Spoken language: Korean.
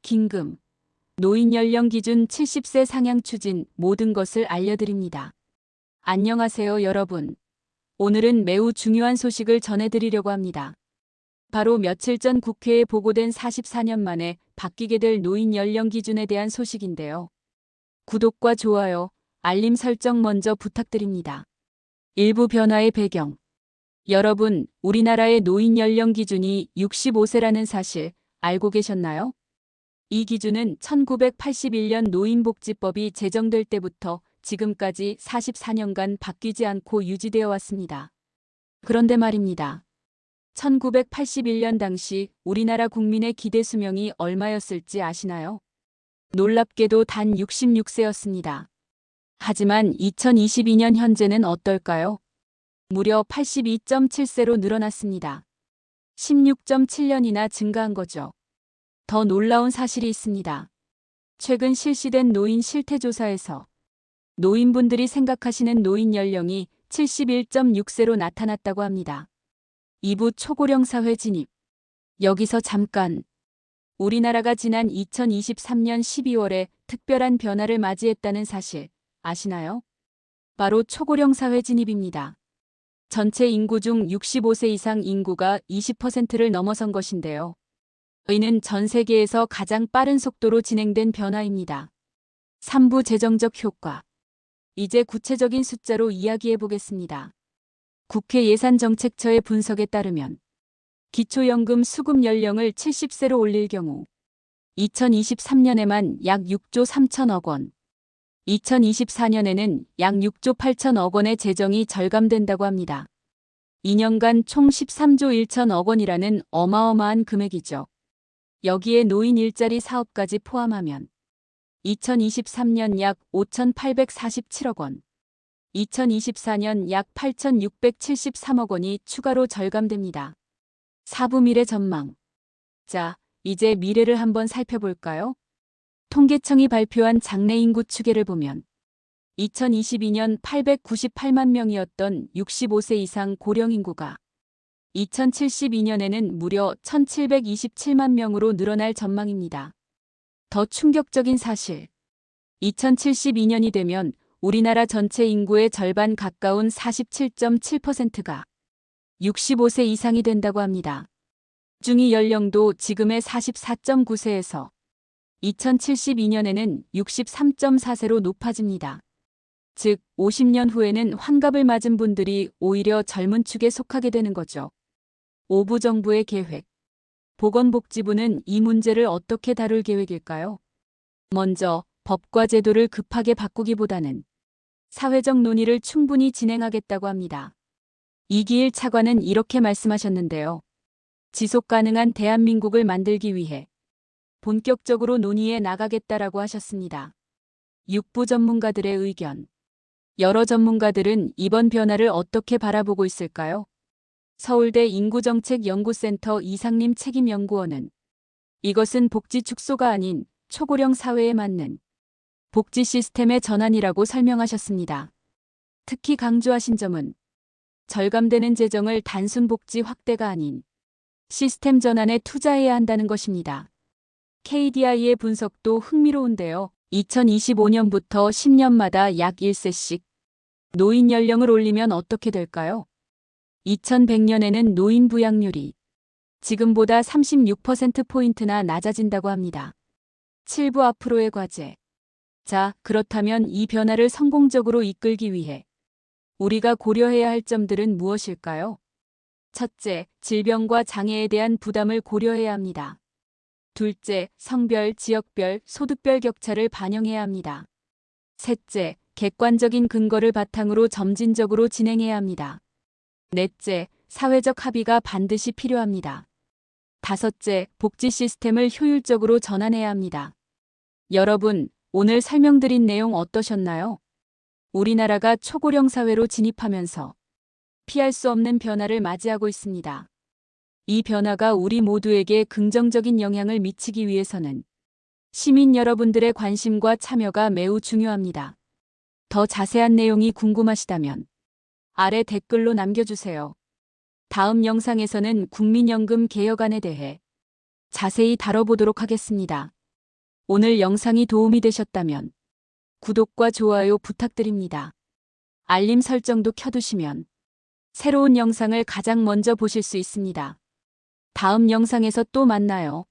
긴급 노인 연령 기준 70세 상향 추진 모든 것을 알려드립니다. 안녕하세요 여러분. 오늘은 매우 중요한 소식을 전해드리려고 합니다. 바로 며칠 전 국회에 보고된 44년 만에 바뀌게 될 노인 연령 기준에 대한 소식인데요. 구독과 좋아요, 알림 설정 먼저 부탁드립니다. 일부 변화의 배경. 여러분, 우리나라의 노인 연령 기준이 65세라는 사실 알고 계셨나요? 이 기준은 1981년 노인복지법이 제정될 때부터 지금까지 44년간 바뀌지 않고 유지되어 왔습니다. 그런데 말입니다. 1981년 당시 우리나라 국민의 기대 수명이 얼마였을지 아시나요? 놀랍게도 단 66세였습니다. 하지만 2022년 현재는 어떨까요? 무려 82.7세로 늘어났습니다. 16.7년이나 증가한 거죠. 더 놀라운 사실이 있습니다. 최근 실시된 노인 실태조사에서 노인분들이 생각하시는 노인 연령이 71.6세로 나타났다고 합니다. 2부 초고령 사회 진입. 여기서 잠깐. 우리나라가 지난 2023년 12월에 특별한 변화를 맞이했다는 사실 아시나요? 바로 초고령 사회 진입입니다. 전체 인구 중 65세 이상 인구가 20%를 넘어선 것인데요. 이는 전 세계에서 가장 빠른 속도로 진행된 변화입니다. 3부 재정적 효과. 이제 구체적인 숫자로 이야기해 보겠습니다. 국회 예산정책처의 분석에 따르면 기초연금 수급 연령을 70세로 올릴 경우 2023년에만 약 6조 3천억 원, 2024년에는 약 6조 8천억 원의 재정이 절감된다고 합니다. 2년간 총 13조 1천억 원이라는 어마어마한 금액이죠. 여기에 노인 일자리 사업까지 포함하면 2023년 약 5,847억 원, 2024년 약 8,673억 원이 추가로 절감됩니다. 4부 미래 전망. 자, 이제 미래를 한번 살펴볼까요? 통계청이 발표한 장래 인구 추계를 보면 2022년 898만 명이었던 65세 이상 고령 인구가 2072년에는 무려 1727만 명으로 늘어날 전망입니다. 더 충격적인 사실. 2072년이 되면 우리나라 전체 인구의 절반 가까운 47.7%가 65세 이상이 된다고 합니다. 중위 연령도 지금의 44.9세에서 2072년에는 63.4세로 높아집니다. 즉, 50년 후에는 환갑을 맞은 분들이 오히려 젊은 축에 속하게 되는 거죠. 5부 정부의 계획. 보건복지부는 이 문제를 어떻게 다룰 계획일까요? 먼저, 법과 제도를 급하게 바꾸기보다는 사회적 논의를 충분히 진행하겠다고 합니다. 이기일 차관은 이렇게 말씀하셨는데요. 지속 가능한 대한민국을 만들기 위해 본격적으로 논의에 나가겠다라고 하셨습니다. 6부 전문가들의 의견. 여러 전문가들은 이번 변화를 어떻게 바라보고 있을까요? 서울대 인구정책연구센터 이상림 책임연구원은 이것은 복지 축소가 아닌 초고령 사회에 맞는 복지 시스템의 전환이라고 설명하셨습니다. 특히 강조하신 점은 절감되는 재정을 단순 복지 확대가 아닌 시스템 전환에 투자해야 한다는 것입니다. KDI의 분석도 흥미로운데요. 2025년부터 10년마다 약 1세씩 노인 연령을 올리면 어떻게 될까요? 2100년에는 노인 부양률이 지금보다 36%포인트나 낮아진다고 합니다. 7부 앞으로의 과제. 자, 그렇다면 이 변화를 성공적으로 이끌기 위해 우리가 고려해야 할 점들은 무엇일까요? 첫째, 질병과 장애에 대한 부담을 고려해야 합니다. 둘째, 성별, 지역별, 소득별 격차를 반영해야 합니다. 셋째, 객관적인 근거를 바탕으로 점진적으로 진행해야 합니다. 넷째, 사회적 합의가 반드시 필요합니다. 다섯째, 복지 시스템을 효율적으로 전환해야 합니다. 여러분, 오늘 설명드린 내용 어떠셨나요? 우리나라가 초고령 사회로 진입하면서 피할 수 없는 변화를 맞이하고 있습니다. 이 변화가 우리 모두에게 긍정적인 영향을 미치기 위해서는 시민 여러분들의 관심과 참여가 매우 중요합니다. 더 자세한 내용이 궁금하시다면 아래 댓글로 남겨주세요. 다음 영상에서는 국민연금 개혁안에 대해 자세히 다뤄보도록 하겠습니다. 오늘 영상이 도움이 되셨다면 구독과 좋아요 부탁드립니다. 알림 설정도 켜두시면 새로운 영상을 가장 먼저 보실 수 있습니다. 다음 영상에서 또 만나요.